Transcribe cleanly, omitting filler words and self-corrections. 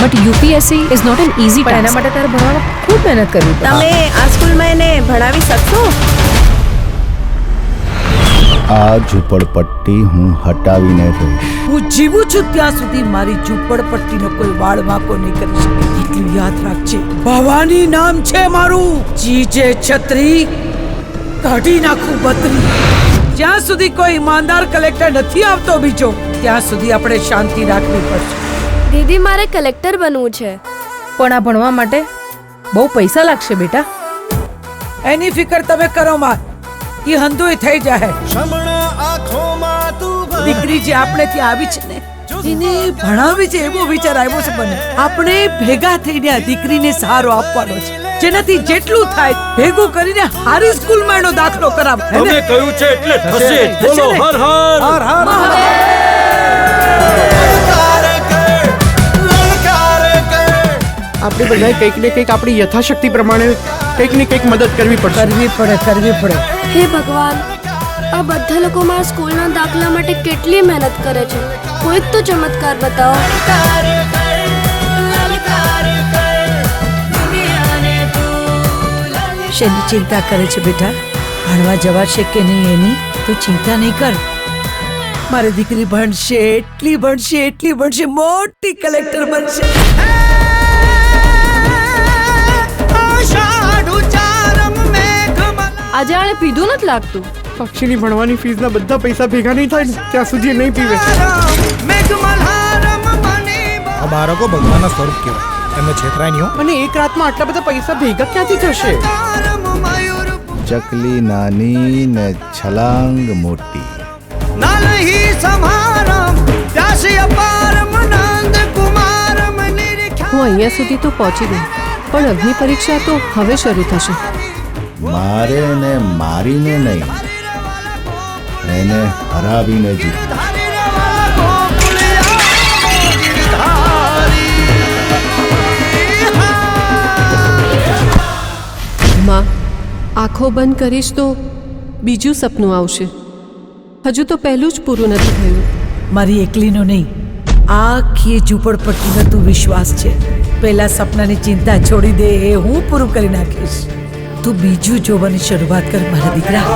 But UPSC is not an easy પણ એના માટે તારે ભણવામાં ખૂબ મહેનત કરવી પડે. તમે આ સ્કૂલમાં એને ભણાવી શકશો? આ ઝૂંપડપટ્ટી હું હટાવીને રહીશ. હું જીવું છું ત્યાં સુધી મારી ઝૂંપડપટ્ટીનો કોઈ વાળ વાંકો નહીં કરી શકે. એટલું યાદ રાખજે, ભવાની નામ છે મારું. જીજે છત્રી કાઢી નાખું બત્રી. જ્યાં સુધી કોઈ ઈમાનદાર કલેક્ટર નથી આવતો બીજો, ત્યાં સુધી આપણે શાંતિ રાખવી પડશે. દીદી મારે કલેક્ટર બનવું છે. પણ આ ભણવા માટે બહુ પૈસા લાગશે બેટા. એની ફિકર તમે કરો માં, એ હંધુય થઈ જાય. દીકરી જે આપણે ત્યાં આવી છે ને, એને ભણાવી છે એવો વિચાર આવ્યો છે મને. આપણે ભેગા થઈને આ દીકરીને સહારો આપવાનો છે, જેનાથી જેટલું થાય ભેગું કરીને હારી સ્કૂલમાં એનો દાખલો કરાવ. તમે કહ્યું છે એટલે થશે. બોલો હર હર હર હર. આપણે બધાએ કંઈક ને કંઈક આપણી યથાશક્તિ પ્રમાણે કંઈક ને કંઈક મદદ કરવી પડશે. કરવી પડે. હે ભગવાન, આ બધા લોકો મારા સ્કૂલના દાખલા માટે કેટલી મહેનત કરે છે. કોઈક તો ચમત્કાર બતાવો. શેની ચિંતા કરે છે બેટા? ભણવા જવાશે કે નહીં એની તું ચિંતા નહીં કર. મારી દીકરી ભણશે, એટલી ભણશે, મોટી કલેક્ટર બનશે. આજે આણે પીધું નથી લાગતું. પક્ષીની ભણવાની ફીસના બધા પૈસા ભેગા નહીં થાય ને ત્યાં સુધી એ નહીં પીવે. આ બાળકો ભગવાનના સ્વરૂપ કહેવાય, એમને છેતરાય નહીં હો. અને એક રાતમાં આટલા બધા પૈસા ભેગા ક્યાંથી થશે? ચકલી નાની ને છલાંગ મોટી. હું અહીંયા સુધી તો પહોંચી ગઈ, પણ અગ્નિ પરીક્ષા તો હવે શરૂ થશે. મારે ને મારીને નહીં, એને હરાવીને જીતવું. માં, આંખો બંધ કરીશ તો બીજું સપનું આવશે. હજુ તો પહેલું જ પૂરું નથી થયું. મારી એકલીનો નહીં, આખી ઝૂંપડપટ્ટીનો તું વિશ્વાસ છે. પેલા સપનાની ચિંતા છોડી દે, એ હું પૂરું કરી નાખીશ. તું બીજું જોવાની શરૂઆત કર મારા દીકરા.